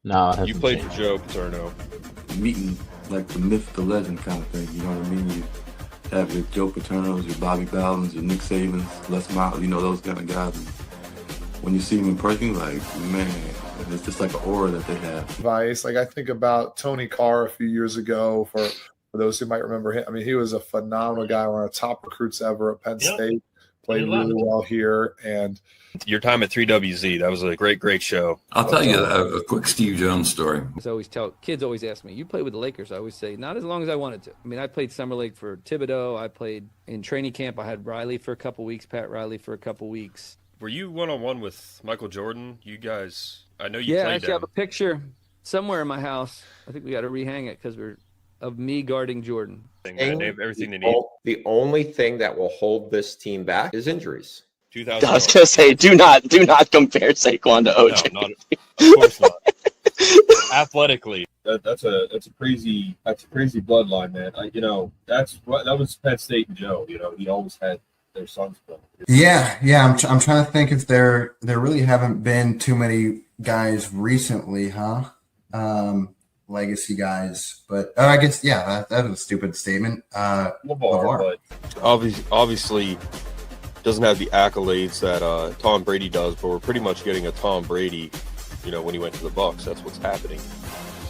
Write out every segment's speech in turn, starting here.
No, it You hasn't played changed. for Joe Paterno. Meeting like the myth, the legend kind of thing. You know what I mean? You have your Joe Paternos, your Bobby Bowdens, your Nick Sabans, Les Miles, those kind of guys. And when you see them in person, you're like, man, it's just like an aura that they have. Advice. Like I think about Tony Carr a few years ago for those who might remember him. I mean, he was a phenomenal guy, one of the top recruits ever at Penn State, played really well here. And Your time at 3WZ, that was a great show. I'll tell you a quick Steve Jones story. I always tell kids, always ask me, you played with the Lakers? I always say, not as long as I wanted to. I mean, I played summer league for Thibodeau. I played in training camp. I had Riley for a couple weeks, Pat Riley for a couple weeks. Were you one-on-one with Michael Jordan? You guys, I know you Yeah, I played actually down. have a picture somewhere in my house. I think we got to rehang it because we're of me guarding Jordan. Everything they need. The only thing that will hold this team back is injuries. 2000. I was gonna say, do not compare Saquon to OJ. No, of course not. Athletically, that's a crazy bloodline, man. That was Penn State and Joe. He always had their sons play. Yeah. I'm trying to think if there really haven't been too many guys recently, huh? Legacy guys, but I guess that was a stupid statement. LeVar, but obviously doesn't have the accolades that Tom Brady does, but we're pretty much getting a Tom Brady. When he went to the Bucs, that's what's happening.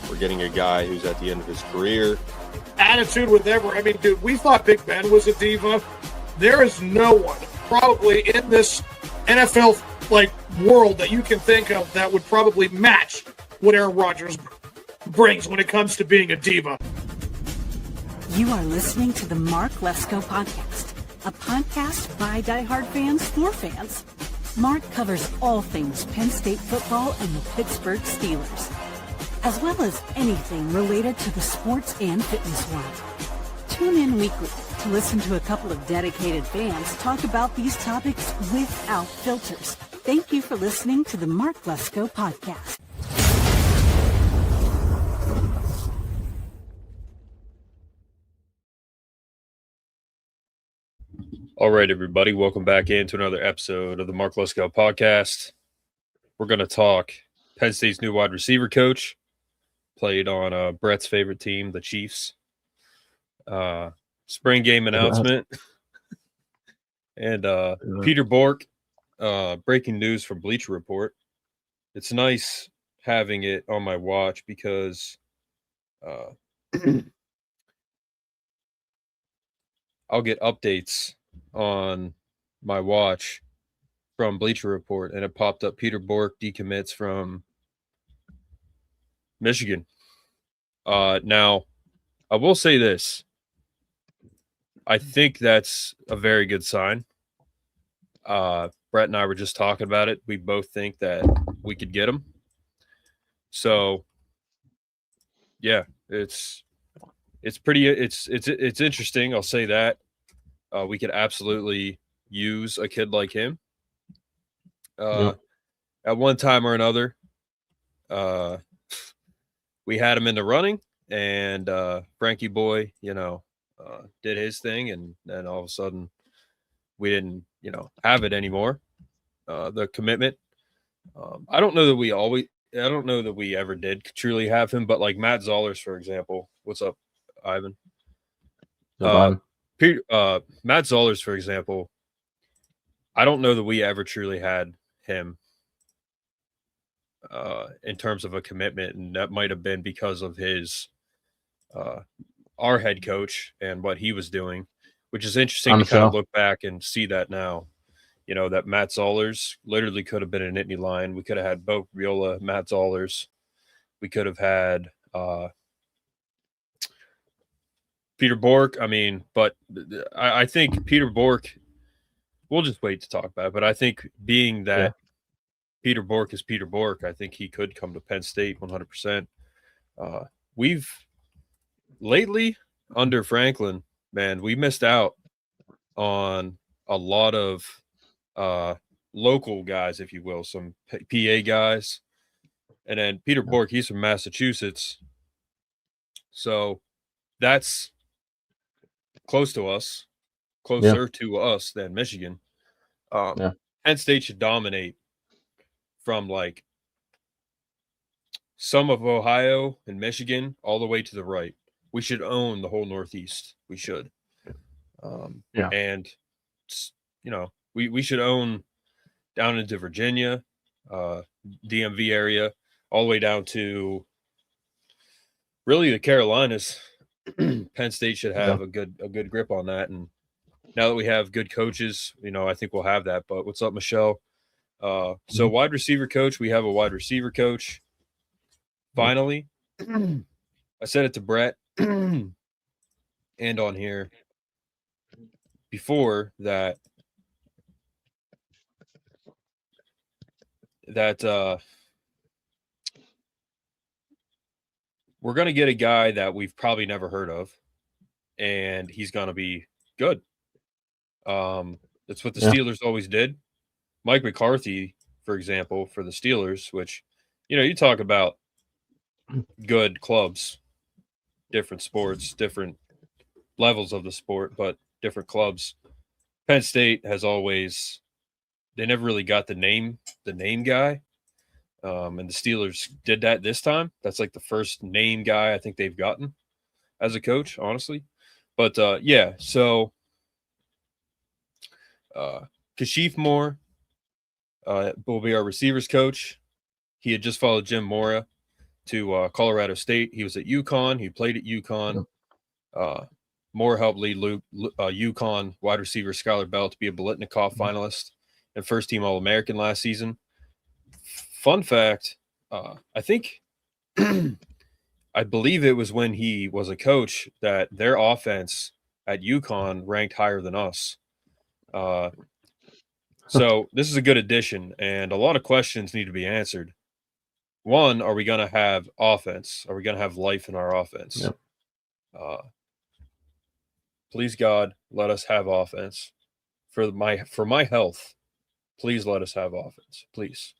We're getting a guy who's at the end of his career. Attitude with ever. I mean, dude, we thought Big Ben was a diva. There is no one probably in this NFL world that you can think of that would probably match what Aaron Rodgers brings when it comes to being a diva. You are listening to the Mark Lesko Podcast, a podcast by diehard fans for fans. Mark covers all things Penn State football and the Pittsburgh Steelers, as well as anything related to the sports and fitness world. Tune in weekly to listen to a couple of dedicated fans talk about these topics without filters. Thank you for listening to the Mark Lesko Podcast. All right, everybody, welcome back into another episode of the Mark Lesko Podcast. We're going to talk Penn State's new wide receiver coach, played on Brett's favorite team, the Chiefs. Spring game announcement. And Peter Bourque, breaking news from Bleacher Report. It's nice having it on my watch because I'll get updates on my watch from Bleacher Report, and it popped up Peter Bourque decommits from Michigan. Now, I will say this. I think that's a very good sign. Brett and I were just talking about it. We both think that we could get him. So, yeah, it's interesting. I'll say that. We could absolutely use a kid like him. At one time or another, we had him in the running, and Frankie Boy, did his thing, and then all of a sudden we didn't, have it anymore. The commitment. I don't know that we ever did truly have him, but like Matt Zollers, for example. What's up, Ivan? Matt Zollers, for example, I don't know that we ever truly had him in terms of a commitment, and that might have been because of his our head coach and what he was doing, which is interesting to kind of look back and see that now. That Matt Zollers literally could have been an Nittany Lion. We could have had Bourke, Viola, Matt Zollers. We could have had Peter Bourque. But I think Peter Bourque, we'll just wait to talk about it. But I think being that Peter Bourque is Peter Bourque, I think he could come to Penn State 100%. We've lately, under Franklin, man, we missed out on a lot of local guys, if you will, some PA guys. And then Peter Bourque, he's from Massachusetts. So that's close to us, closer to us than Michigan. Penn State should dominate from some of Ohio and Michigan all the way to the right. We should own the whole Northeast. We should. And, we should own down into Virginia, DMV area, all the way down to really the Carolinas. Penn State should have a good grip on that. And now that we have good coaches, I think we'll have that. But what's up, Michelle? So wide receiver coach, we have a wide receiver coach. Finally, I said it to Brett and on here before that we're going to get a guy that we've probably never heard of, and he's going to be good. That's what the Steelers always did. Mike McCarthy, for example, for the Steelers, which, you talk about good clubs, different sports, different levels of the sport, but different clubs. Penn State has always, they never really got the name guy. And the Steelers did that this time. That's like the first name guy I think they've gotten as a coach, honestly. But so Kashif Moore will be our receivers coach. He had just followed Jim Mora to Colorado State. He was at UConn. He played at UConn. Moore helped lead UConn wide receiver Skylar Bell to be a Biletnikoff finalist and first-team All-American last season. Fun fact, I think I believe it was when he was a coach that their offense at UConn ranked higher than us. So this is a good addition, and a lot of questions need to be answered. One, are we going to have offense? Are we going to have life in our offense? Yep. Please, God, let us have offense. For my health, please let us have offense, please.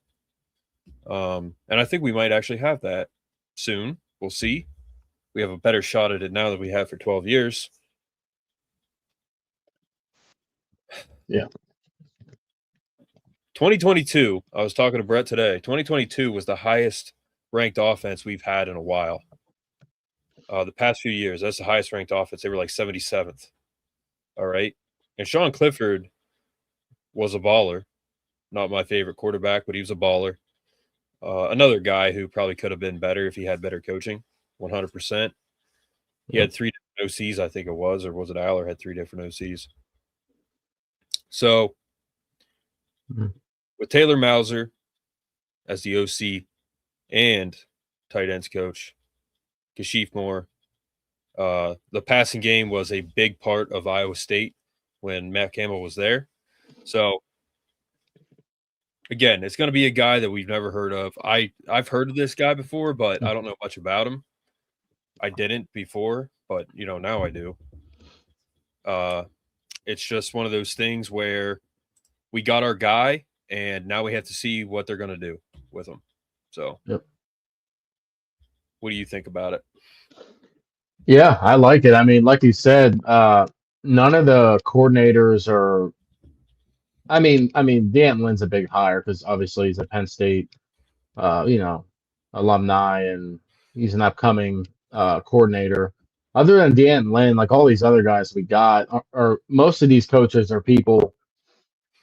And I think we might actually have that soon. We'll see. We have a better shot at it now than we have for 12 years. Yeah. 2022, I was talking to Brett today. 2022 was the highest ranked offense we've had in a while. The past few years, that's the highest ranked offense. They were like 77th. All right. And Sean Clifford was a baller. Not my favorite quarterback, but he was a baller. Another guy who probably could have been better if he had better coaching, 100%. He had 3 different OCs, I think it was, or was it Aller had 3 different OCs? So with Taylor Mauser as the OC and tight ends coach, Kashif Moore, the passing game was a big part of Iowa State when Matt Campbell was there. So again, it's going to be a guy that we've never heard of. I've heard of this guy before, but I don't know much about him. I didn't before, but now I do. It's just one of those things where we got our guy, and now we have to see what they're going to do with him. So, what do you think about it? Yeah, I like it. I mean, like you said, none of the coordinators are. I mean, Dan Lynn's a big hire because obviously he's a Penn State, alumni, and he's an upcoming coordinator. Other than Dan Lynn, like all these other guys we got, are most of these coaches are people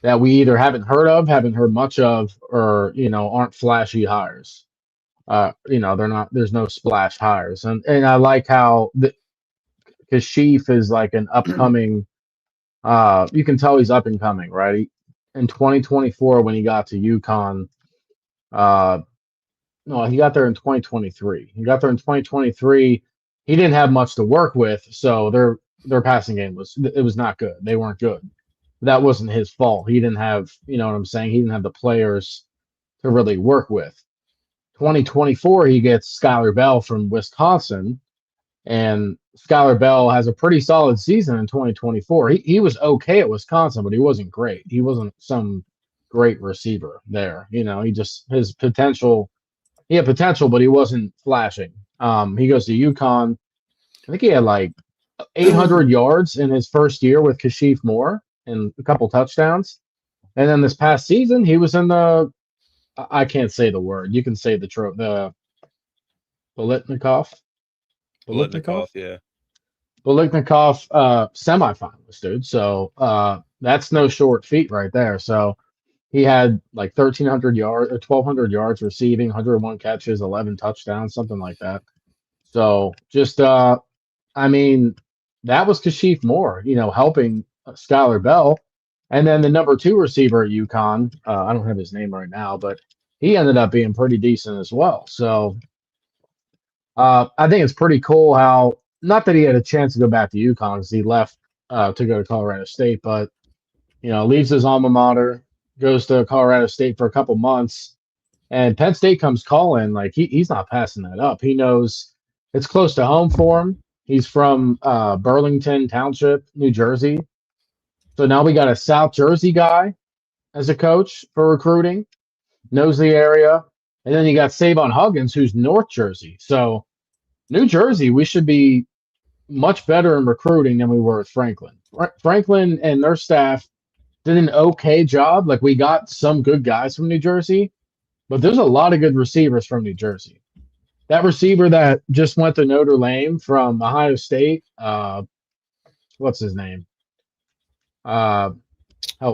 that we either haven't heard much of, or aren't flashy hires. They're not. There's no splash hires, and I like how Kashif is like an upcoming. You can tell he's up and coming, right? In 2024, when he got to UConn, no, he got there in 2023. He got there in 2023. He didn't have much to work with, so their passing game was not good. They weren't good. That wasn't his fault. He didn't have, you know what I'm saying? He didn't have the players to really work with. 2024, he gets Skylar Bell from Wisconsin, and Skylar Bell has a pretty solid season in 2024. He was okay at Wisconsin, but he wasn't great. He wasn't some great receiver there. He just, his potential, he had potential, but he wasn't flashing. He goes to UConn. I think he had like 800 yards in his first year with Kashif Moore and a couple touchdowns. And then this past season, he was in the, I can't say the word. You can say the Biletnikoff, yeah. Biletnikoff, semifinalist, dude. So that's no short feat right there. So he had like 1,300 yards or 1,200 yards receiving, 101 catches, 11 touchdowns, something like that. So just, I mean, that was Kashif Moore, helping Skylar Bell. And then the number 2 receiver at UConn, I don't have his name right now, but he ended up being pretty decent as well. So I think it's pretty cool how, not that he had a chance to go back to UConn because he left to go to Colorado State, but, leaves his alma mater, goes to Colorado State for a couple months, and Penn State comes calling. Like, he's not passing that up. He knows it's close to home for him. He's from Burlington Township, New Jersey. So now we got a South Jersey guy as a coach for recruiting, knows the area. And then you got Savon Huggins, who's North Jersey. So New Jersey, we should be much better in recruiting than we were at Franklin. Franklin and their staff did an okay job. Like, we got some good guys from New Jersey, but there's a lot of good receivers from New Jersey. That receiver that just went to Notre Dame from Ohio State, what's his name? Help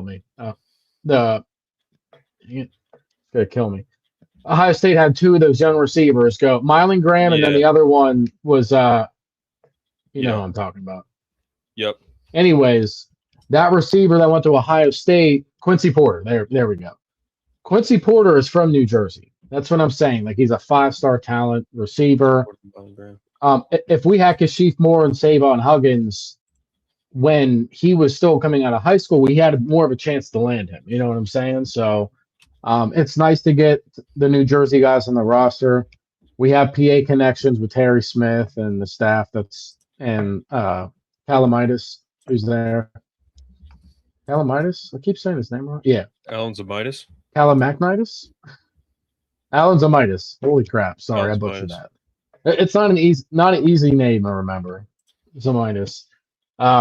me. It's gonna kill me. Ohio State had 2 of those young receivers go. Mylan Graham, and then the other one was, who I'm talking about. Yep. Anyways, that receiver that went to Ohio State, Quincy Porter. There we go. Quincy Porter is from New Jersey. That's what I'm saying. Like, he's a 5-star talent receiver. If we had Kashif Moore and Savon Huggins when he was still coming out of high school, we had more of a chance to land him. You know what I'm saying? So it's nice to get the New Jersey guys on the roster. We have PA connections with Terry Smith and the staff and Calamitis, who's there. Calamitis? I keep saying his name wrong. Yeah. Alan Zamitis? Calamacnitis? Alan Zamitis. Holy crap. Sorry, I butchered that. It's not an easy name to remember. Zamitis.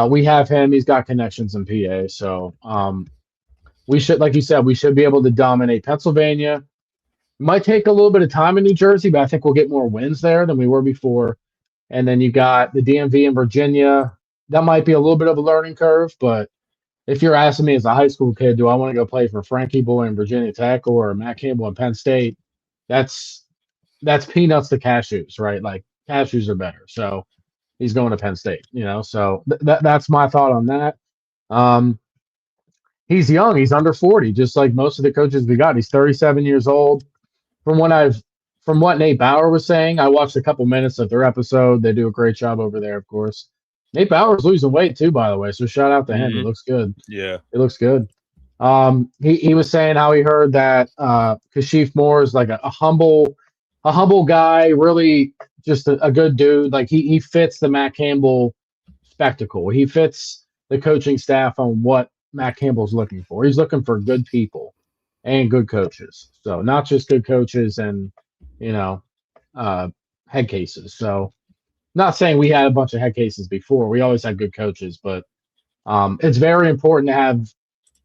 We have him. He's got connections in PA. So we should, like you said, we should be able to dominate Pennsylvania. Might take a little bit of time in New Jersey, but I think we'll get more wins there than we were before. And then you got the DMV in Virginia. That might be a little bit of a learning curve, but if you're asking me as a high school kid, do I want to go play for Frankie Boy in Virginia Tech or Matt Campbell in Penn State? That's peanuts to cashews, right? Like, cashews are better. So he's going to Penn State, So that's my thought on that. He's young. He's under 40, just like most of the coaches we got. He's 37 years old. From what Nate Bauer was saying, I watched a couple minutes of their episode. They do a great job over there, of course. Nate Bauer's losing weight too, by the way. So shout out to him. He looks good. Yeah, it looks good. He was saying how he heard that Kashif Moore is like a humble guy, really just a good dude. Like, he fits the Matt Campbell spectacle. He fits the coaching staff on what Matt Campbell's looking for. He's looking for good people and good coaches. So not just good coaches and head cases. So not saying we had a bunch of head cases before. We always had good coaches, but it's very important to have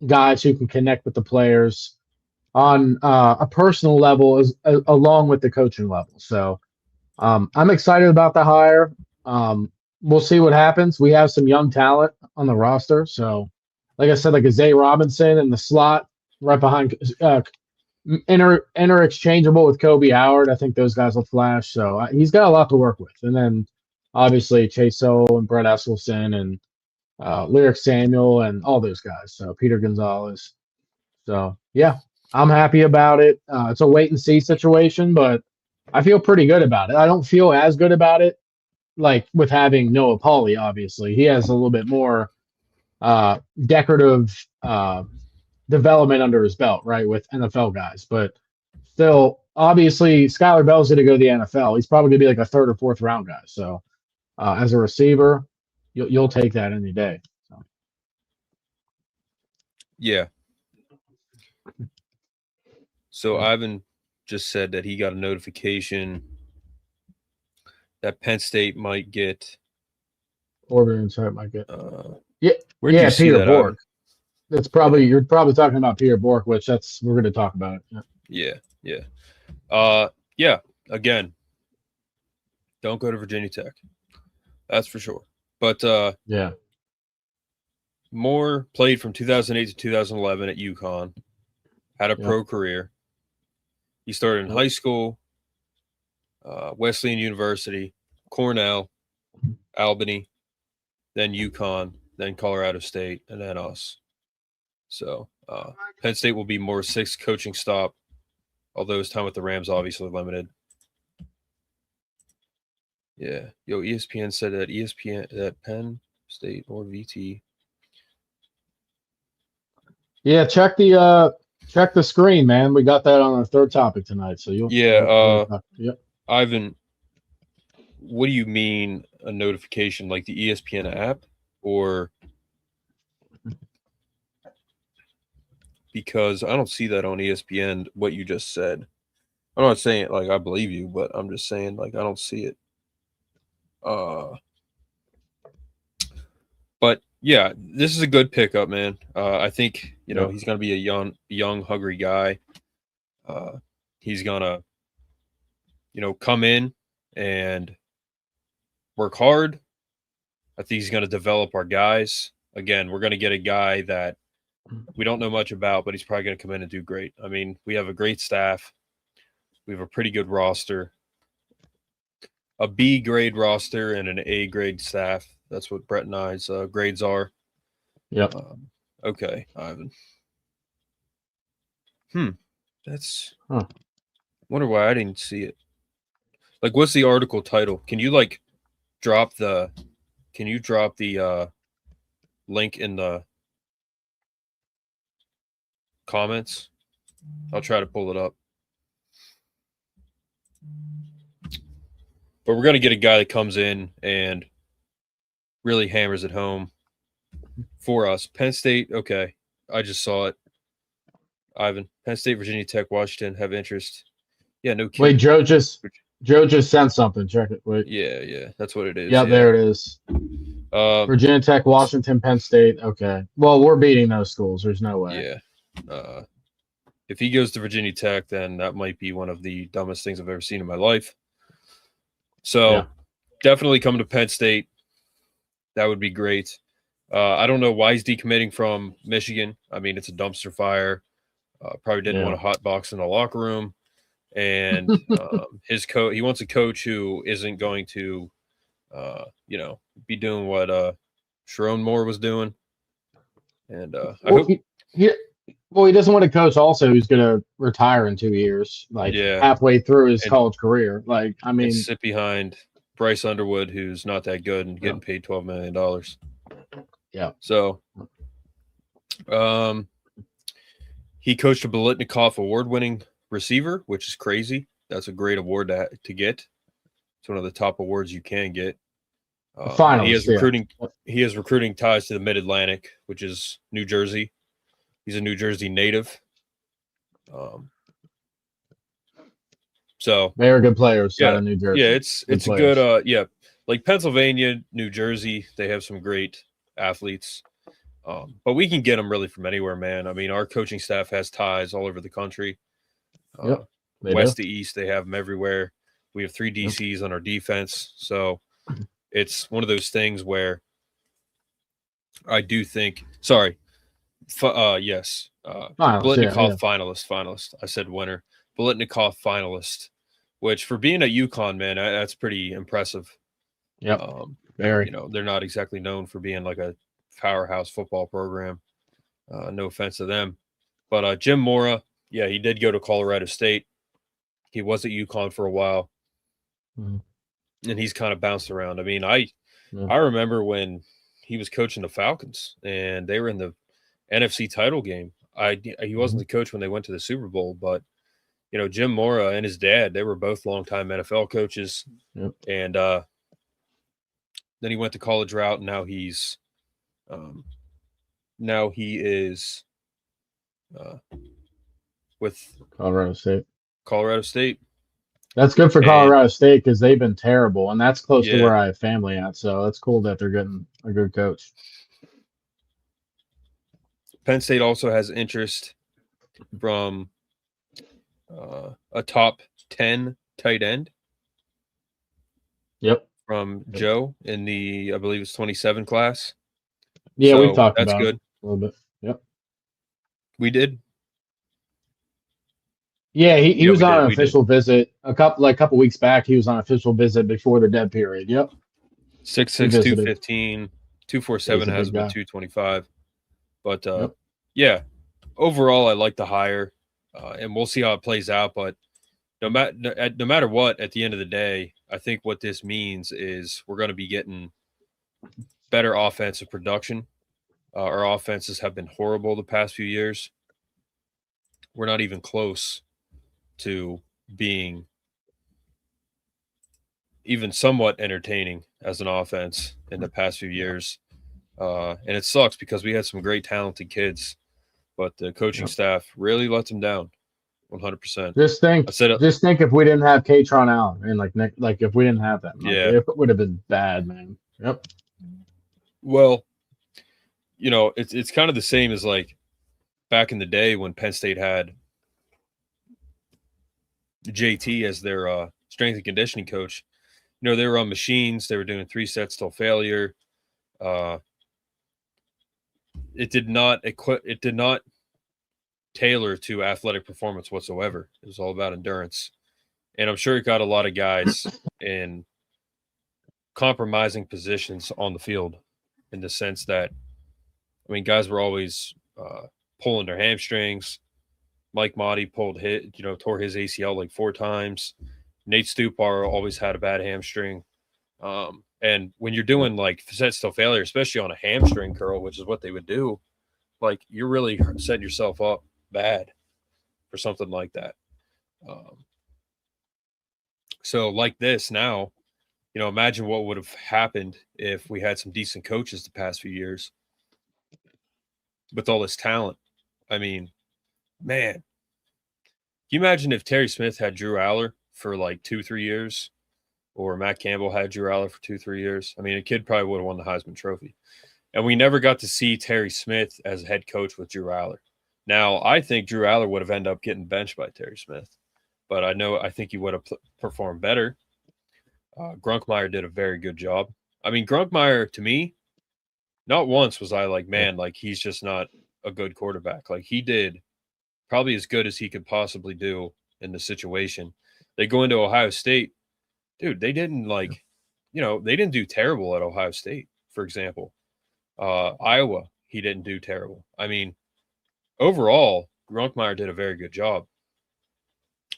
guys who can connect with the players on a personal level along with the coaching level. So I'm excited about the hire. We'll see what happens. We have some young talent on the roster. So, like I said, like a Zay Robinson in the slot right behind interchangeable with Kobe Howard. I think those guys will flash. So he's got a lot to work with. And then obviously Chase O and Brett Esselson and Lyric Samuel and all those guys. So Peter Gonzalez. So yeah, I'm happy about it. It's a wait and see situation, but I feel pretty good about it. I don't feel as good about it like with having Noah Pauley. Obviously, he has a little bit more decorative development under his belt, right, with NFL guys. But still, obviously, Skylar Bell's going to go to the NFL. He's probably going to be like a 3rd or 4th round guy. So as a receiver, you'll take that any day. So. Yeah. So Ivan just said that he got a notification that Penn State might get. Peter Bourque. It's you're probably talking about Peter Bourque, which we're going to talk about it. Yeah. Again, Don't go to Virginia Tech. That's for sure. But yeah, Moore played from 2008 to 2011 at UConn, had a pro career. He started in high school, Wesleyan University, Cornell, Albany, then UConn, then Colorado State, and then us. So Penn State will be Moore's sixth coaching stop, although his time with the Rams obviously limited. Yeah. Yo, ESPN said that Penn State or VT. Yeah, check the screen, man. We got that on our third topic tonight. So you'll yep. Ivan, what do you mean a notification, like the ESPN app, or because I don't see that on ESPN, what you just said. I'm not saying like I believe you, but I'm just saying like I don't see it. But yeah, this is a good pickup, man. I think he's going to be a young, hungry guy. He's going to, come in and work hard. I think he's going to develop our guys. Again, we're going to get a guy that we don't know much about, but he's probably going to come in and do great. I mean, we have a great staff. We have a pretty good roster. A B grade roster and an A grade staff. That's what Brett and I's grades are. Yep. Okay, Ivan. That's. Wonder why I didn't see it. Like, what's the article title? Can you drop the link in the comments? I'll try to pull it up. But we're going to get a guy that comes in and really hammers it home for us. Penn State, okay. I just saw it. Ivan, Penn State, Virginia Tech, Washington have interest. Yeah, no kidding. Wait, Joe just sent something. Check it. Wait. Yeah. That's what it is. Yeah, there it is. Virginia Tech, Washington, Penn State. Okay. Well, we're beating those schools. There's no way. Yeah. If he goes to Virginia Tech, then that might be one of the dumbest things I've ever seen in my life. So definitely come to Penn State. That would be great. I don't know why he's decommitting from Michigan. I mean, it's a dumpster fire. Probably didn't want a hot box in the locker room. And his coach, he wants a coach who isn't going to, be doing what Sharon Moore was doing. And I hope he doesn't want a coach also who's going to retire in 2 years, halfway through his college career. Like, I mean, sit behind Bryce Underwood, who's not that good and getting paid $12 million. Yeah. So, he coached a Biletnikoff award-winning receiver, which is crazy. That's a great award to get. It's one of the top awards you can get. He has recruiting ties to the Mid-Atlantic, which is New Jersey. He's a New Jersey native. So they are good players. In New Jersey. Yeah, it's a good like Pennsylvania, New Jersey, they have some great athletes. But we can get them really from anywhere, man. I mean, our coaching staff has ties all over the country. West to east, they have them everywhere. We have 3 DCs on our defense. So it's one of those things where I do think – sorry. Yes. Biletnikoff finalist. I said winner. Biletnikoff finalist, which for being at UConn, man, that's pretty impressive. Yep. Very. They're not exactly known for being like a powerhouse football program. No offense to them. But Jim Mora, he did go to Colorado State. He was at UConn for a while. And he's kind of bounced around. I mean, I remember when he was coaching the Falcons and they were in the NFC title game. He wasn't the coach when they went to the Super Bowl, but Jim Mora and his dad, they were both longtime NFL coaches. And then he went the college route, and now he is with Colorado State. That's good for Colorado State because they've been terrible, and that's close to where I have family at. So it's cool that they're getting a good coach. Penn State also has interest from a top 10 tight end. Yep. From Joe in the, I believe it's 27 class. Yeah, So we've talked that's about good. it a little bit. Yep. We did. Yeah, he Yeah, was we on did. an We did. official visit a couple weeks back. He was on an official visit before the dead period. Yep. 6'6", He visited. 215, 247 He's a has big him at guy. 225. But Yep. yeah, overall, I like the hire, and we'll see how it plays out. But no matter what, at the end of the day, I think what this means is we're going to be getting better offensive production. Our offenses have been horrible the past few years. We're not even close to being even somewhat entertaining as an offense in the past few years. And it sucks because we had some great talented kids, but the coaching staff really lets them down 100%. Just think if we didn't have Katron Allen and like if we didn't have them, it would have been bad, man. Yep. Well, it's kind of the same as like back in the day when Penn State had JT as their strength and conditioning coach. They were on machines. They were doing 3 sets till failure. It did not tailor to athletic performance whatsoever. It was all about endurance. And I'm sure it got a lot of guys in compromising positions on the field in the sense that, guys were always pulling their hamstrings. Mike Motti tore his ACL like 4 times. Nate Stupar always had a bad hamstring. And when you're doing like sets till failure, especially on a hamstring curl, which is what they would do, like you're really setting yourself up bad for something like that. So like this now, imagine what would have happened if we had some decent coaches the past few years with all this talent. Man, can you imagine if Terry Smith had Drew Aller for like 2-3 years, or Matt Campbell had Drew Aller for 2-3 years? A kid probably would have won the Heisman Trophy. And we never got to see Terry Smith as a head coach with Drew Aller. Now, I think Drew Aller would have ended up getting benched by Terry Smith, but I think he would have performed better. Grunkmeyer did a very good job. Grunkmeyer, to me, not once was I like, man, like he's just not a good quarterback. Like he did probably as good as he could possibly do in the situation. They go into Ohio State. Dude, they didn't they didn't do terrible at Ohio State, for example. Iowa, he didn't do terrible. Overall, Grunkmeyer did a very good job.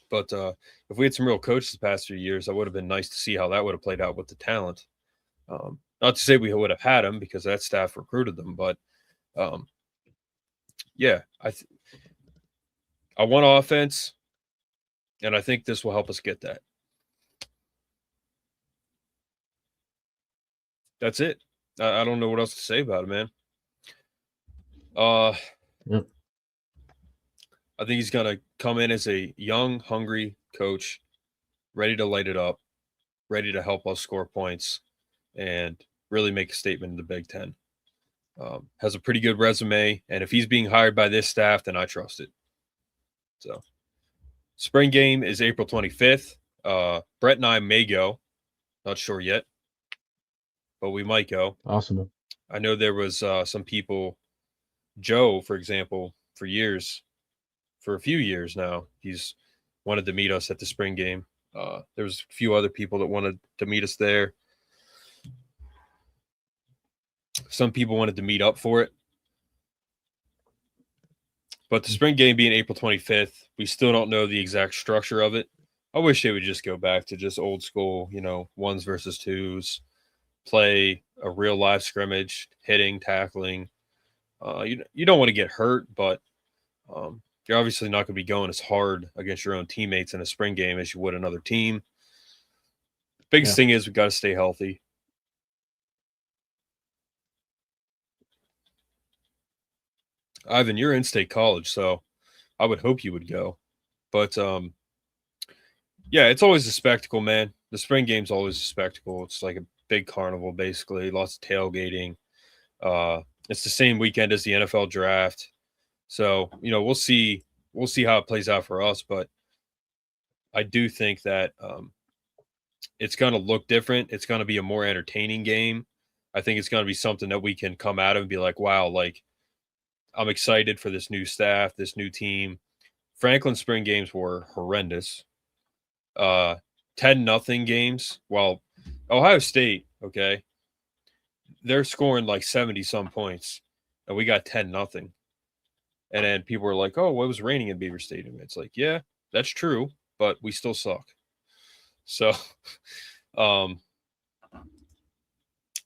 But if we had some real coaches the past few years, that would have been nice to see how that would have played out with the talent. Not to say we would have had them because that staff recruited them, but I want offense, and I think this will help us get that. That's it. I don't know what else to say about it, man. Yep. I think he's going to come in as a young, hungry coach, ready to light it up, ready to help us score points, and really make a statement in the Big Ten. Has a pretty good resume, and if he's being hired by this staff, then I trust it. So, spring game is April 25th. Brett and I may go. Not sure yet, but we might go. Awesome. I know there was some people, Joe, for example, for a few years now, he's wanted to meet us at the spring game. There was a few other people that wanted to meet us there. Some people wanted to meet up for it. But the spring game being April 25th, we still don't know the exact structure of it. I wish they would just go back to just old school, 1s versus 2s, play a real live scrimmage, hitting, tackling. You don't want to get hurt, but you're obviously not going to be going as hard against your own teammates in a spring game as you would another team. Biggest thing is we've got to stay healthy. Ivan, you're in state college, so I would hope you would go. But, it's always a spectacle, man. The spring game's always a spectacle. It's like a big carnival, basically. Lots of tailgating. It's the same weekend as the NFL draft. So, we'll see how it plays out for us. But I do think that it's going to look different. It's going to be a more entertaining game. I think it's going to be something that we can come out of and be like, wow, like I'm excited for this new staff, this new team. Franklin spring games were horrendous. 10-0 games. Well, Ohio State, okay, they're scoring like 70-some points, and we got 10-0. And then people were like, oh, well, it was raining in Beaver Stadium. It's like, yeah, that's true, but we still suck. So,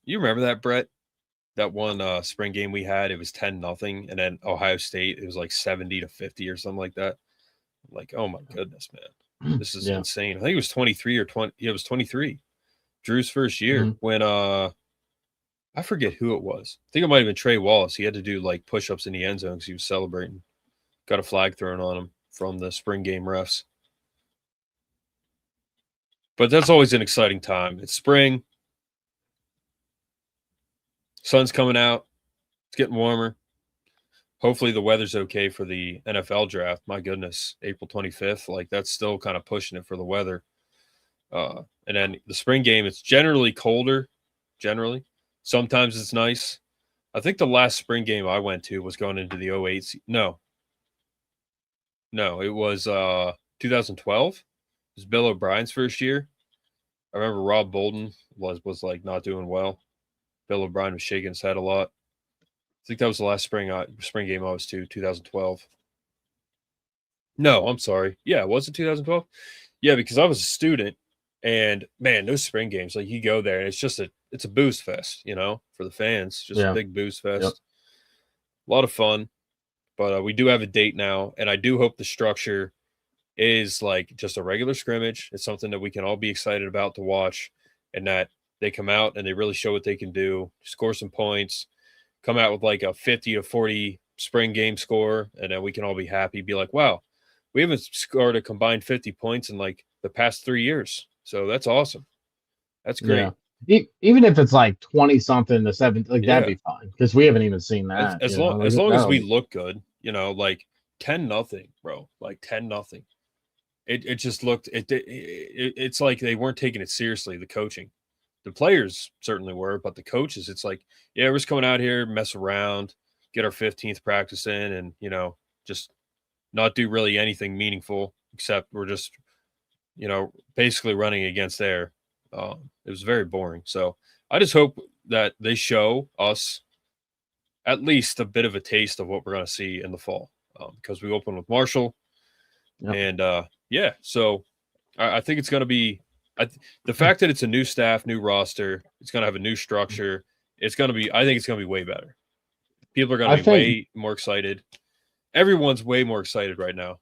you remember that, Brett? That one spring game we had, it was 10-0, and then Ohio State, it was like 70-50 or something like that. Like, oh my goodness, man, this is insane. I think it was 23 or 20. Yeah, it was 23. Drew's first year when I forget who it was. I think it might have been Trey Wallace. He had to do like push-ups in the end zone because he was celebrating. Got a flag thrown on him from the spring game refs. But that's always an exciting time. It's spring. Sun's coming out. It's getting warmer. Hopefully the weather's okay for the NFL draft. My goodness, April 25th. Like, that's still kind of pushing it for the weather. And then the spring game, it's generally colder, generally. Sometimes it's nice. I think the last spring game I went to was going into the 08. No, it was 2012. It was Bill O'Brien's first year. I remember Rob Bolden was like not doing well. Bill O'Brien was shaking his head a lot. I think that was the last spring game I was to, 2012. No, I'm sorry. Yeah, was it 2012? Yeah, because I was a student, and man, those spring games, like you go there and it's a boost fest, you know, for the fans. Just a big boost fest. Yep. A lot of fun. But we do have a date now, and I do hope the structure is like just a regular scrimmage. It's something that we can all be excited about to watch, and that they come out and they really show what they can do, score some points, come out with like a 50-40 spring game score, and then we can all be happy, be like, wow, we haven't scored a combined 50 points in like the past 3 years. So that's awesome. That's great. Yeah. Even if it's like 20-something to 7, like that'd be fine, because we haven't even seen that. As long as we look good, you know, like 10-0, bro, like 10-0. It just looked it's like they weren't taking it seriously. The coaching, the players certainly were, but the coaches, it's like, yeah, we're just coming out here, mess around, get our 15th practice in, and you know, just not do really anything meaningful except we're just, you know, basically running against air. It was very boring. So I just hope that they show us at least a bit of a taste of what we're going to see in the fall, because we open with Marshall. And so I think it's going to be the fact that it's a new staff, new roster, it's going to have a new structure. It's going to be, I think it's going to be way better. People are going to be way more excited. Everyone's way more excited right now.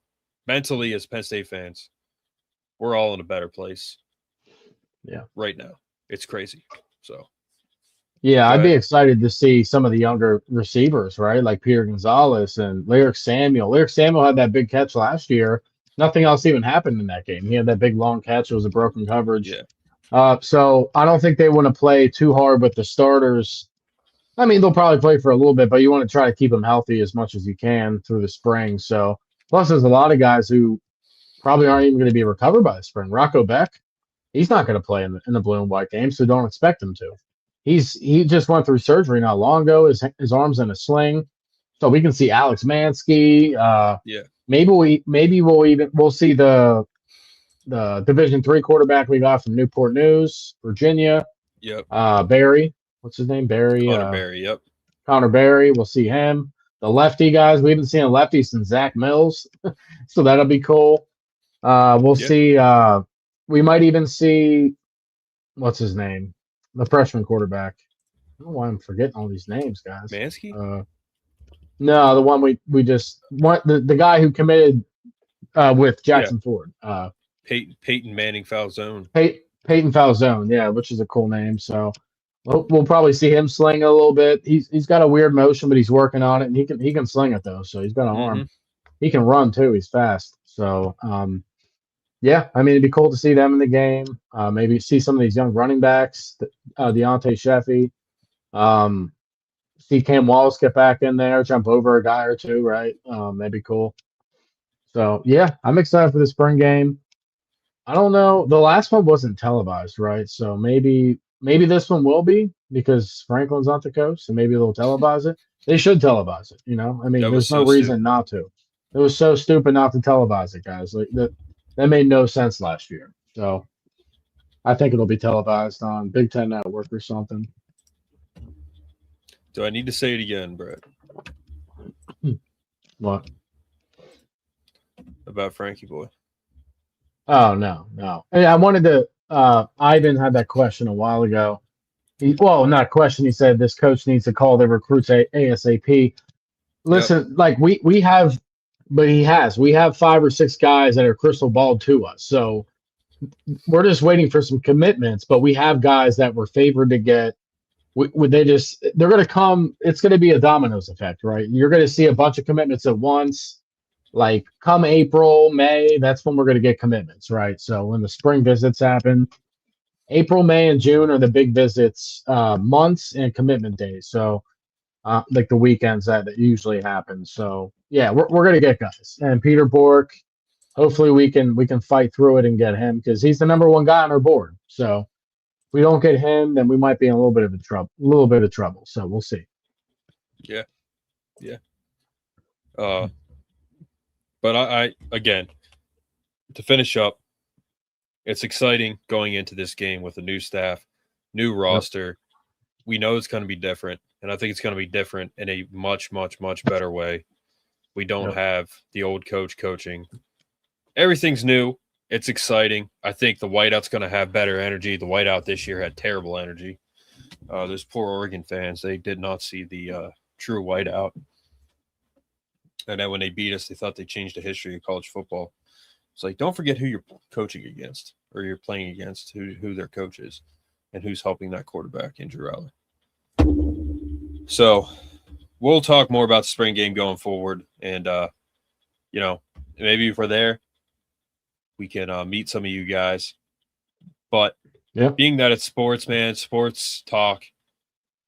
Mentally, as Penn State fans, we're all in a better place. Yeah. Right now. It's crazy. So. Yeah, I'd be excited to see some of the younger receivers, right? Like Peter Gonzalez and Lyric Samuel. Lyric Samuel had that big catch last year. Nothing else even happened in that game. He had that big long catch. It was a broken coverage. Yeah. So I don't think they want to play too hard with the starters. I mean, they'll probably play for a little bit, but you want to try to keep them healthy as much as you can through the spring. So plus there's a lot of guys who probably aren't even going to be recovered by the spring. Rocco Beck, he's not going to play in the blue and white game, so don't expect him to. He just went through surgery not long ago. His arm's in a sling, so we can see Alex Mansky. Maybe we'll see the Division III quarterback we got from Newport News, Virginia. Yep. Barry, what's his name? Barry. Connor Barry. Yep. Connor Barry. We'll see him. The lefty guys, we haven't seen a lefty since Zach Mills, so that'll be cool. We'll see. We might even see what's his name. The freshman quarterback. I don't know why I'm forgetting all these names, guys. Mansky? No, the one we just want the guy who committed with Jackson Ford. Peyton Manning Falzone. Peyton Falzone, yeah, which is a cool name. So we'll probably see him sling a little bit. He's got a weird motion, but he's working on it, and he can sling it though. So he's got an arm. He can run too. He's fast. So yeah, I mean, it'd be cool to see them in the game. Maybe see some of these young running backs, Deontay Sheffy. See Cam Wallace get back in there, jump over a guy or two, right? That'd be cool. So, yeah, I'm excited for the spring game. I don't know. The last one wasn't televised, right? So maybe this one will be because Franklin's not the coach, so maybe they'll televise it. They should televise it. I mean, That was there's no so reason stupid. not to. It was so stupid not to televise it, guys. Like that made no sense last year. So I think it'll be televised on Big Ten Network or something. Do I need to say it again, Brett? What? About Frankie Boy? Oh no. Hey, I wanted to. Ivan had that question a while ago. Not question. He said this coach needs to call their recruits ASAP. Listen, like we have, but he has. We have 5 or 6 guys that are crystal balled to us. So we're just waiting for some commitments. But we have guys that were favored to get. They're going to come. It's going to be a dominoes effect, right? You're going to see a bunch of commitments at once. Like come April, May, that's when we're going to get commitments, right? So when the spring visits happen, April, May, and June are the big visits months and commitment days. So like the weekends that usually happen. So yeah, we're going to get guys. And Peter Bourque, hopefully we can fight through it and get him because he's the number one guy on our board. So if we don't get him, then we might be in a little bit of trouble. So we'll see. Yeah. But I again, to finish up, it's exciting going into this game with a new staff, new roster. Yep. We know it's going to be different, and I think it's going to be different in a much, much, much better way. We don't have the old coach coaching. Everything's new. It's exciting. I think the whiteout's going to have better energy. The whiteout this year had terrible energy. Those poor Oregon fans, they did not see the true whiteout. And then when they beat us, they thought they changed the history of college football. It's like, don't forget who you're coaching against or you're playing against, who their coach is and who's helping that quarterback in Drew Allen. So we'll talk more about the spring game going forward. And, maybe if we're there, we can meet some of you guys. But being that it's sports, man, sports talk,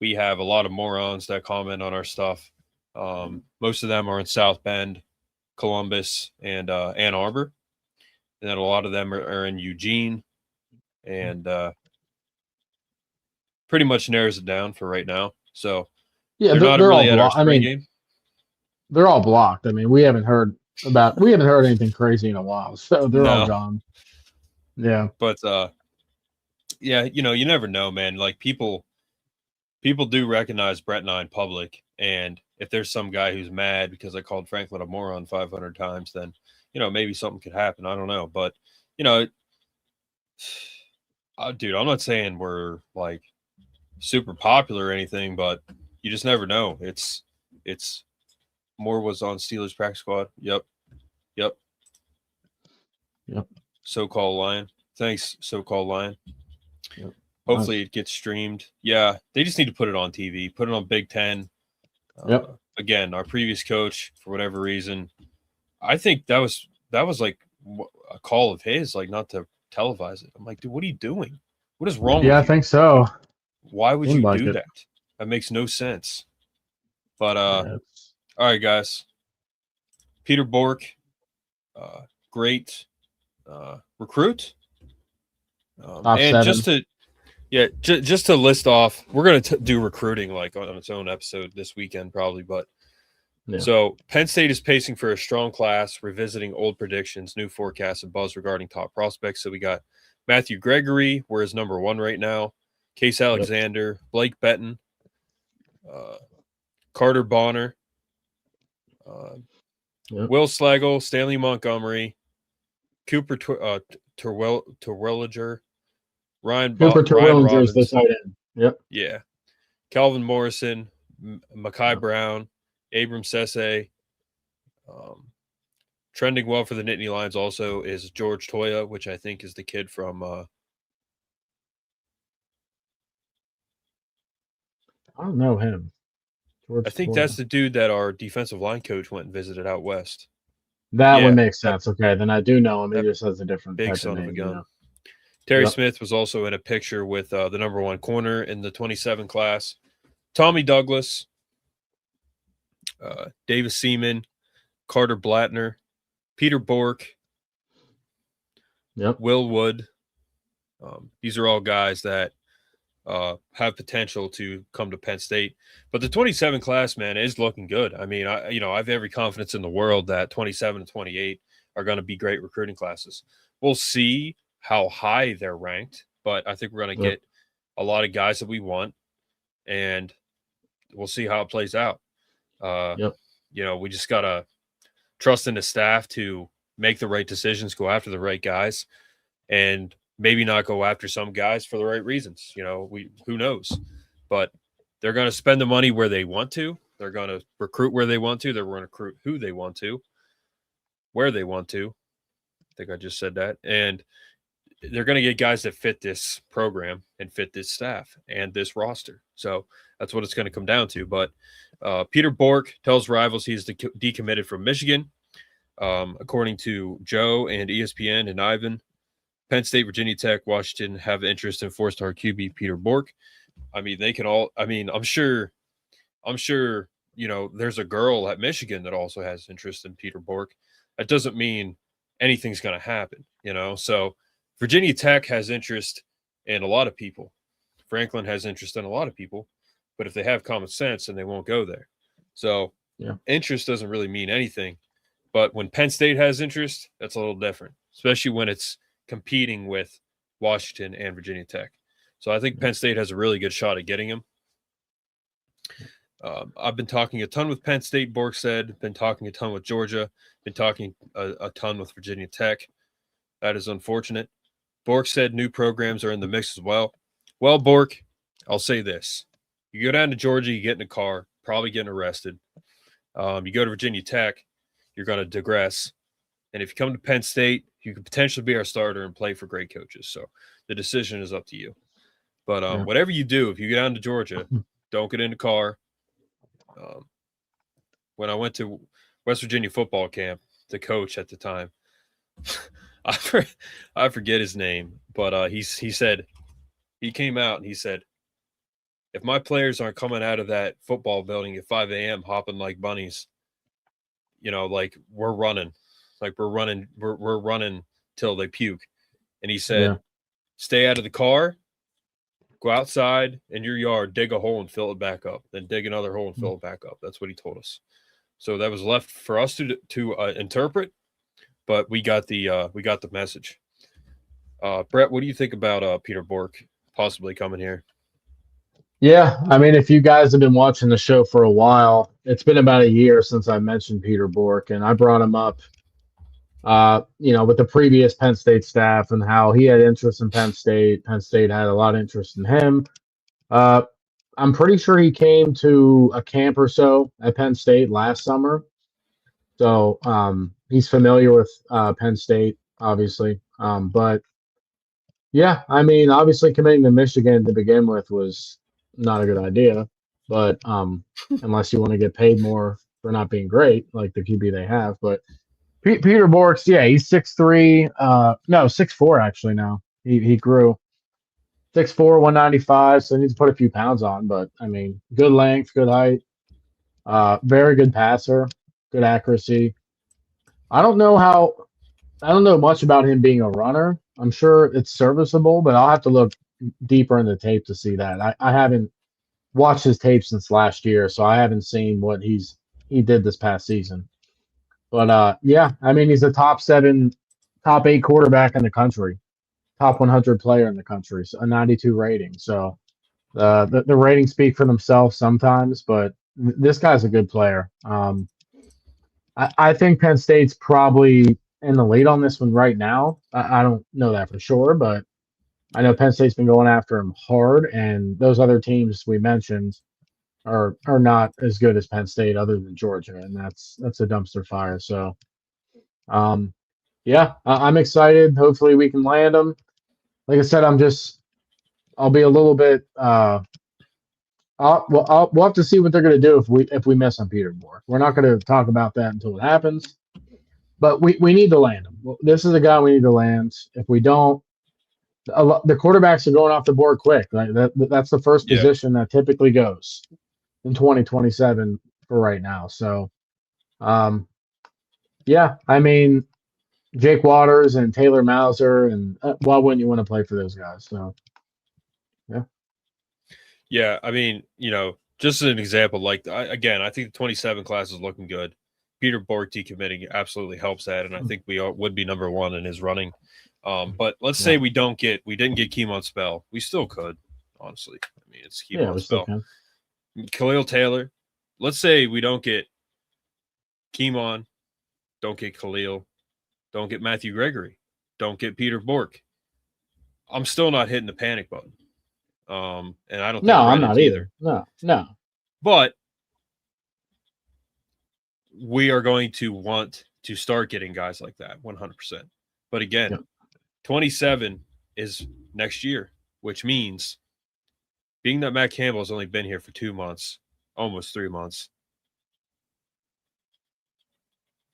we have a lot of morons that comment on our stuff. Most of them are in South Bend, Columbus, and Ann Arbor. And then a lot of them are in Eugene. And pretty much narrows it down for right now. So yeah, they're not really at our spring game. They're all blocked. I mean, we haven't heard anything crazy in a while. So they're all gone. Yeah. But you never know, man. Like people do recognize Brett and I in public. And if there's some guy who's mad because I called Franklin a moron 500 times, then, maybe something could happen. I don't know. But, dude, I'm not saying we're like super popular or anything, but you just never know. It's Moore was on Steelers practice squad. Yep. So-called Lion. Thanks, so-called Lion. Yep. Hopefully it gets streamed. Yeah, they just need to put it on TV. Put it on Big Ten. Again, our previous coach, for whatever reason, I think that was like a call of his, like not to televise it. I'm like, dude, what are you doing? What is wrong with you? Yeah, I think so. Why would you do that? That makes no sense. But all right, guys. Peter Bourque, great recruit. And just to list off, we're going to do recruiting like on its own episode this weekend probably, but so Penn State is pacing for a strong class, revisiting old predictions, new forecasts, and buzz regarding top prospects. So we got Matthew Gregory, we're his number 1 right now, Case Alexander, Blake Benton, Carter Bonner, Will Slagle, Stanley Montgomery, Cooper Terwilliger, Ryan Robbins, the tight end. Yep. Yeah. Calvin Morrison, Makai Brown, Abram Sesse. Trending well for the Nittany Lions also is George Toya, which I think is the kid from I don't know him. I think that's the dude that our defensive line coach went and visited out west. That would make sense. Okay, then I do know him. He just has a different big type son of name, of a gun. Terry Smith was also in a picture with the number 1 corner in the 27 class. Tommy Douglas, Davis Seaman, Carter Blattner, Peter Bourque, Will Wood. These are all guys that have potential to come to Penn State. But the 27 class, man, is looking good. I mean, I have every confidence in the world that 27 and 28 are going to be great recruiting classes. We'll see how high they're ranked, but I think we're going to get a lot of guys that we want, and we'll see how it plays out. We just got to trust in the staff to make the right decisions, go after the right guys, and maybe not go after some guys for the right reasons. Who knows? But they're going to spend the money where they want to. They're going to recruit where they want to. They're going to recruit who they want to, where they want to. I think I just said that. And they're going to get guys that fit this program and fit this staff and this roster. So that's what it's going to come down to. But Peter Bourque tells Rivals he's decommitted from Michigan. According to Joe and ESPN and Ivan, Penn State, Virginia Tech, Washington have interest in four-star QB Peter Bourque. I mean, they can all – I mean, I'm sure, there's a girl at Michigan that also has interest in Peter Bourque. That doesn't mean anything's going to happen, So Virginia Tech has interest in a lot of people. Franklin has interest in a lot of people. But if they have common sense, then they won't go there. So interest doesn't really mean anything. But when Penn State has interest, that's a little different, especially when it's competing with Washington and Virginia Tech. So I think Penn State has a really good shot at getting him. I've been talking a ton with Penn State, Bourque said, been talking a ton with Georgia, been talking a ton with Virginia Tech. That is unfortunate. Bourque said new programs are in the mix as well. Well, Bourque, I'll say this. You go down to Georgia, you get in a car, probably getting arrested. You go to Virginia Tech, you're going to digress. And if you come to Penn State, you could potentially be our starter and play for great coaches. So the decision is up to you. But whatever you do, if you go down to Georgia, don't get in the car. When I went to West Virginia football camp, the coach at the time, I forget his name, but he said, he came out and he said, if my players aren't coming out of that football building at 5 a.m. hopping like bunnies, we're running. We're running till they puke. And he said, stay out of the car, go outside in your yard, dig a hole and fill it back up, then dig another hole and fill it back up. That's what he told us. So that was left for us to interpret, but we got the message. Brett, what do you think about Peter Bourque possibly coming here? Yeah, I mean, if you guys have been watching the show for a while, it's been about a year since I mentioned Peter Bourque, and I brought him up, with the previous Penn State staff and how he had interest in Penn State. Penn State had a lot of interest in him. I'm pretty sure he came to a camp or so at Penn State last summer. So he's familiar with Penn State, obviously. But, yeah, I mean, obviously committing to Michigan to begin with was not a good idea. But unless you want to get paid more for not being great, like the QB they have. But Peter Bourque, he's 6'3", 6'4" actually now. He grew 6'4", 195, so he needs to put a few pounds on. But, I mean, good length, good height, very good passer, good accuracy. I don't know much about him being a runner. I'm sure it's serviceable, but I'll have to look deeper in the tape to see that. I haven't watched his tape since last year, so I haven't seen what he did this past season. But, I mean, he's a top 8 quarterback in the country, top 100 player in the country, so a 92 rating. So the ratings speak for themselves sometimes, but this guy's a good player. I think Penn State's probably in the lead on this one right now. I don't know that for sure, but I know Penn State's been going after him hard, and those other teams we mentioned are not as good as Penn State other than Georgia, and that's a dumpster fire. So, I'm excited. Hopefully we can land him. Like I said, I'll be a little bit. We'll have to see what they're going to do if we miss on Peter Bourque. We're not going to talk about that until it happens, but we need to land him. This is a guy we need to land. If we don't, the quarterbacks are going off the board quick. Right? That's the first position that typically goes in 2027 for right now. So, I mean, Jake Waters and Taylor Mauser, and why wouldn't you want to play for those guys? So, yeah. Yeah, I mean, just as an example, like, again, I think the 27 class is looking good. Peter Bourque decommitting absolutely helps that, and I think we would be number one in his running. But let's say we didn't get Keemon Spell. We still could, honestly. I mean, it's Keemon Spell. Khalil Taylor. Let's say we don't get Keemon, don't get Khalil, don't get Matthew Gregory, don't get Peter Bourque. I'm still not hitting the panic button. And I don't think I'm not either. No. But we are going to want to start getting guys like that 100%. But again, 27 is next year, which means being that Matt Campbell has only been here for 2 months, almost 3 months.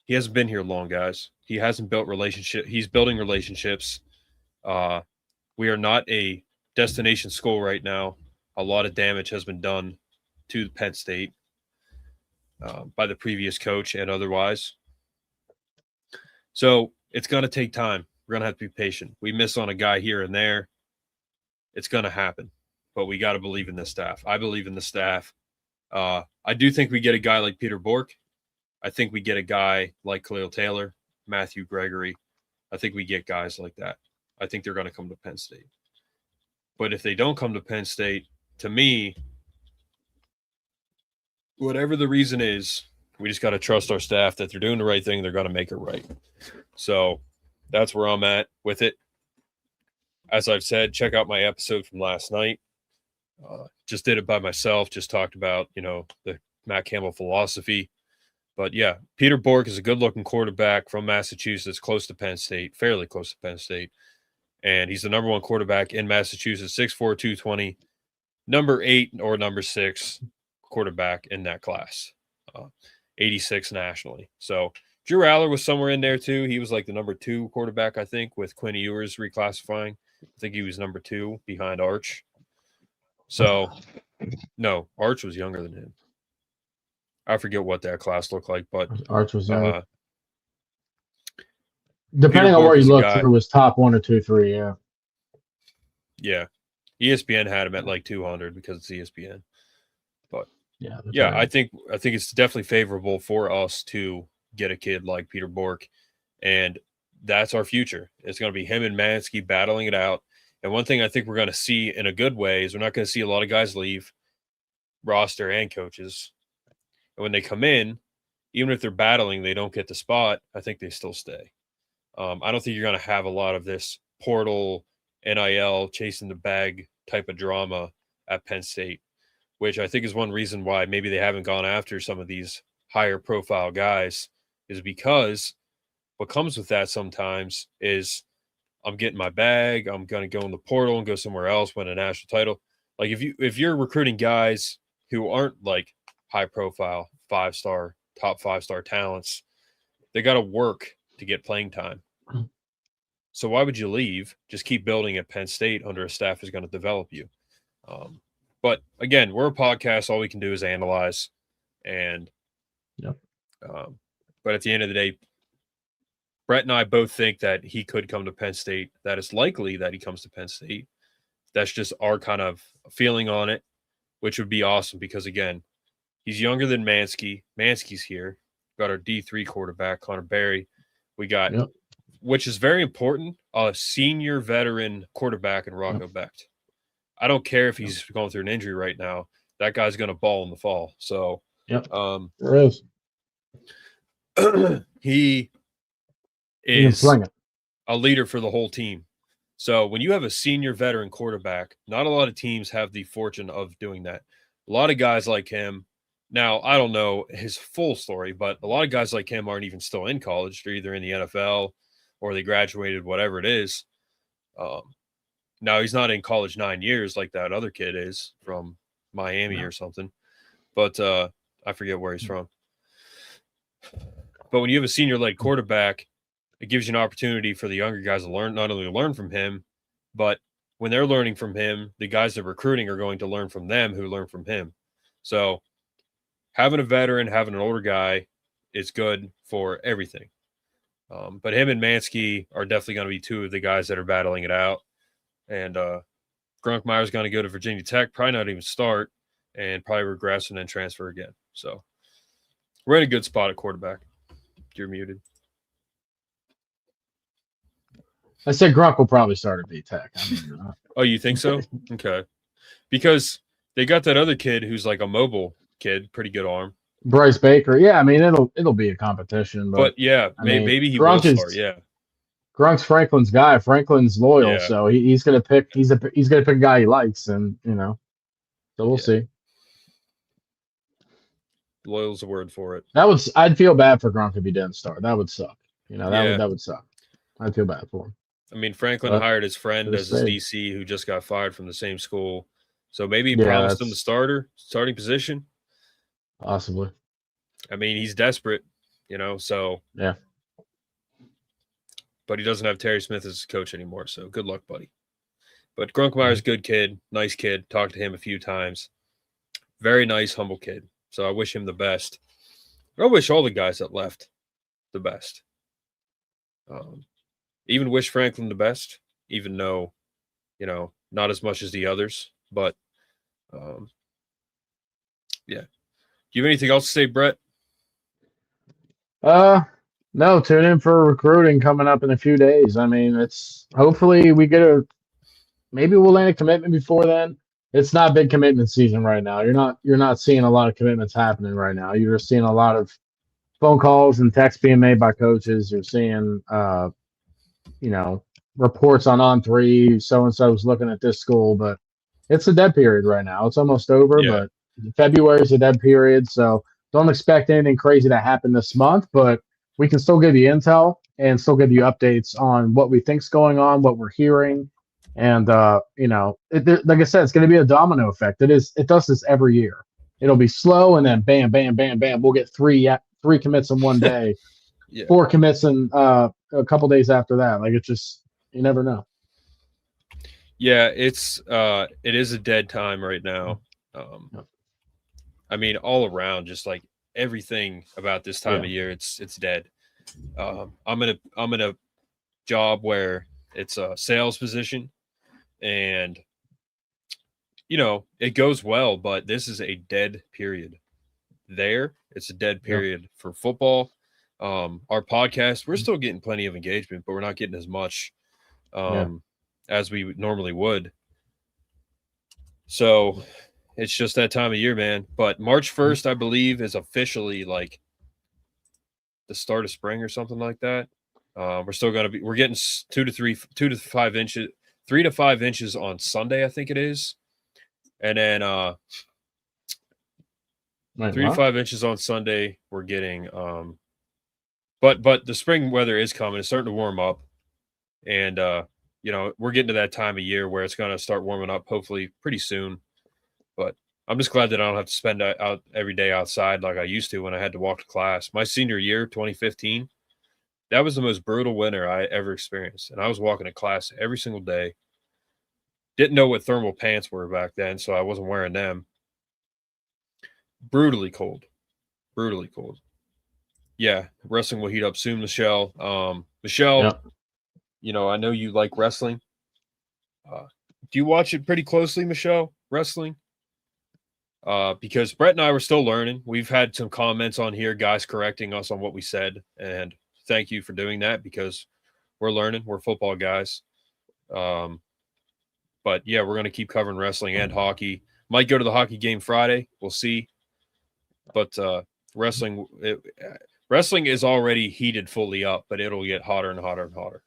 He hasn't been here long, guys. He hasn't built relationship. He's building relationships. We are not a destination school right now. A lot of damage has been done to Penn State by the previous coach and otherwise. So it's going to take time. We're going to have to be patient. We miss on a guy here and there. It's going to happen, but we got to believe in the staff. I believe in the staff. I do think we get a guy like Peter Bourque. I think we get a guy like Khalil Taylor, Matthew Gregory. I think we get guys like that. I think they're going to come to Penn State. But if they don't come to Penn State, to me, whatever the reason is, we just got to trust our staff that they're doing the right thing. They're going to make it right. So that's where I'm at with it. As I've said, check out my episode from last night. Just did it by myself. Just talked about, the Matt Campbell philosophy. But yeah, Peter Bourque is a good-looking quarterback from Massachusetts, close to Penn State, fairly close to Penn State. And he's the number one quarterback in Massachusetts, 6'4", 220, number 8 or number 6 quarterback in that class, 86 nationally. So Drew Aller was somewhere in there too. He was like the number 2 quarterback, I think, with Quinn Ewers reclassifying. I think he was number 2 behind Arch. So, no, Arch was younger than him. I forget what that class looked like, but Arch was younger. Depending on where you look, it was top 1 or 2, 3, yeah. Yeah. ESPN had him at like 200 because it's ESPN. But yeah, right. I think it's definitely favorable for us to get a kid like Peter Bourque, and that's our future. It's going to be him and Mansky battling it out. And one thing I think we're going to see in a good way is we're not going to see a lot of guys leave roster and coaches. And when they come in, even if they're battling, they don't get the spot, I think they still stay. I don't think you're going to have a lot of this portal, NIL, chasing the bag type of drama at Penn State, which I think is one reason why maybe they haven't gone after some of these higher profile guys, is because what comes with that sometimes is I'm getting my bag, I'm going to go in the portal and go somewhere else, win a national title. Like if you're recruiting guys who aren't like high profile, top 5-star talents, they got to work to get playing time. So why would you leave? Just keep building at Penn State under a staff who's going to develop you. But again, we're a podcast. All we can do is analyze. And but at the end of the day, Brett and I both think that he could come to Penn State. That it's likely that he comes to Penn State. That's just our kind of feeling on it, which would be awesome because, again, he's younger than Mansky. Mansky's here. Got our D3 quarterback, Connor Berry. We got, which is very important, a senior veteran quarterback in Rocco Becht. I don't care if he's going through an injury right now. That guy's going to ball in the fall. So, there is. He is a leader for the whole team. So when you have a senior veteran quarterback, not a lot of teams have the fortune of doing that. A lot of guys like him. Now, I don't know his full story, but a lot of guys like him aren't even still in college. They're either in the NFL or they graduated, whatever it is. Now, he's not in college 9 years like that other kid is from Miami or something. But I forget where he's from. But when you have a senior-led quarterback, it gives you an opportunity for the younger guys to learn, not only learn from him, but when they're learning from him, the guys they're recruiting are going to learn from them who learn from him. So having a veteran, having an older guy is good for everything. But him and Mansky are definitely going to be two of the guys that are battling it out. And Grunkmeyer's going to go to Virginia Tech, probably not even start, and probably regress and then transfer again. So we're in a good spot at quarterback. You're muted. I said Gronk will probably start at V Tech. I mean, Oh, you think so? Okay. Because they got that other kid who's like a mobile kid, pretty good arm. Bryce Baker. Yeah, I mean it'll be a competition, But yeah, maybe he Gronk will start. Yeah. Gronk's Franklin's guy. Franklin's loyal, Yeah. so he's gonna pick. He's gonna pick a guy he likes, and so we'll see. Loyal's a word for it. I'd feel bad for Gronk if he didn't start. That would suck. Yeah. That would suck. I'd feel bad for him. I mean, Franklin hired his friend as his DC who just got fired from the same school. So maybe he promised him the starting position. Possibly. I mean, he's desperate, so. Yeah. But he doesn't have Terry Smith as his coach anymore, so good luck, buddy. But Grunkmeyer's a good kid, nice kid. Talked to him a few times. Very nice, humble kid. So I wish him the best. I wish all the guys that left the best. Even wish Franklin the best, even though, not as much as the others. But, yeah. Do you have anything else to say, Brett? No, tune in for recruiting coming up in a few days. I mean, hopefully we maybe we'll land a commitment before then. It's not big commitment season right now. You're not seeing a lot of commitments happening right now. You're just seeing a lot of phone calls and texts being made by coaches. You're seeing reports on On3, so-and-so is looking at this school, but it's a dead period right now. It's almost over, but February is a dead period, so don't expect anything crazy to happen this month, but we can still give you intel and still give you updates on what we think's going on, what we're hearing, and like I said, it's going to be a domino effect. It does this every year. It'll be slow, and then bam, bam, bam, bam. We'll get three commits in one day, 4 commits in a couple days after that. Like it's just you never know. Yeah, it is a dead time right now. I mean, all around, just like everything about this time of year, it's dead. I'm in a job where it's a sales position, and it goes well, but this is a dead period. It's a dead period for football. Our podcast, we're still getting plenty of engagement, but we're not getting as much as we normally would. So it's just that time of year, man. But March 1st, I believe, is officially like the start of spring or something like that. We're getting 3 to 5 inches on Sunday, I think it is. And then 3 to 5 inches on Sunday, we're getting but the spring weather is coming. It's starting to warm up. And we're getting to that time of year where it's going to start warming up hopefully pretty soon. But I'm just glad that I don't have to spend out every day outside like I used to when I had to walk to class. My senior year, 2015, that was the most brutal winter I ever experienced. And I was walking to class every single day. Didn't know what thermal pants were back then, so I wasn't wearing them. Brutally cold. Yeah, wrestling will heat up soon, Michelle. Michelle, I know you like wrestling. Do you watch it pretty closely, Michelle, wrestling? Because Brett and I were still learning. We've had some comments on here, guys correcting us on what we said, and thank you for doing that because we're learning. We're football guys. But yeah, we're going to keep covering wrestling and hockey. Might go to the hockey game Friday. We'll see. But wrestling is already heated fully up, but it'll get hotter and hotter and hotter,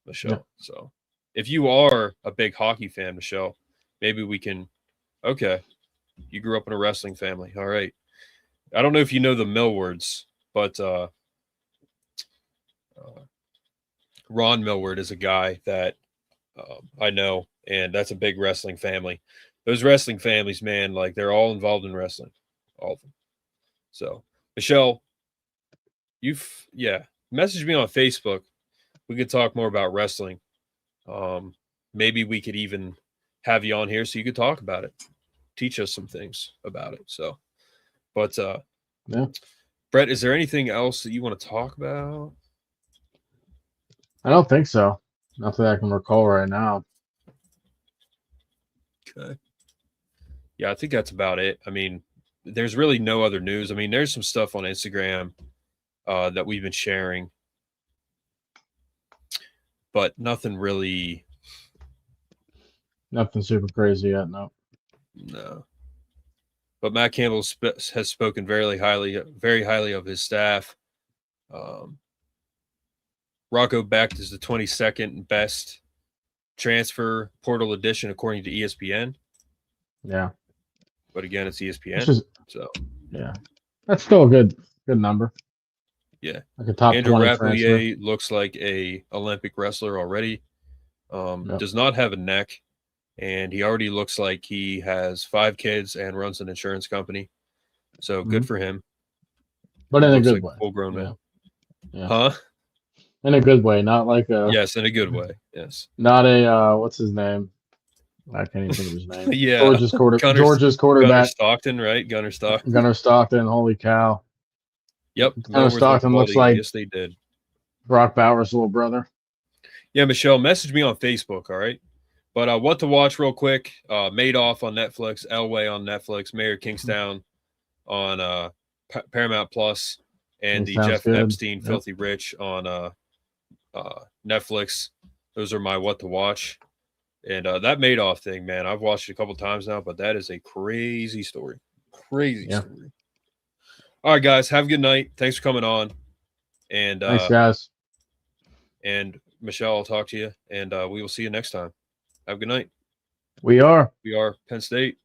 Michelle. Yeah. So if you are a big hockey fan, Michelle, maybe we can – okay. You grew up in a wrestling family. All right. I don't know if you know the Millwards, but Ron Millward is a guy that I know, and that's a big wrestling family. Those wrestling families, man, like they're all involved in wrestling, all of them. So, Michelle, message me on Facebook. We could talk more about wrestling. Maybe we could even have you on here so you could talk about it. Teach us some things about it. So, but Brett, is there anything else that you want to talk about? I don't think so. Not that I can recall right now. Okay. Yeah, I think that's about it. I mean, there's really no other news. I mean, there's some stuff on Instagram that we've been sharing, but nothing really. Nothing super crazy yet. No. No. But Matt Campbell has spoken very highly of his staff. Rocco Becht is the 22nd best transfer portal addition according to ESPN. Yeah. But again, it's ESPN. So yeah, that's still a good number. Yeah. Like a top Andrew 20 Rapplier transfer. looks like a Olympic wrestler already. Does not have a neck, and he already looks like he has 5 kids and runs an insurance company. So good for him. But in a Looks good like way. Full grown man. Yeah. Huh? In a good way, not like a. Yes, in a good way. Yes. Not a what's his name? I can't even think of his name. Yeah. Georgia's quarterback. Gunnar Stockton, right? Gunnar Stockton. Gunnar Stockton. Holy cow. Yep. Gunnar Stockton looks like. Yes, they did. Brock Bowers' little brother. Yeah, Michelle, message me on Facebook, all right? But what to watch real quick, Madoff on Netflix, Elway on Netflix, Mayor of Kingstown on Paramount Plus, and the Jeff Epstein Filthy Rich on Netflix. Those are my what to watch. And that Madoff thing, man, I've watched it a couple times now, but that is a crazy story. Crazy story. All right, guys, have a good night. Thanks for coming on. And thanks, guys. And Michelle, I'll talk to you, and we will see you next time. Have a good night. We are Penn State.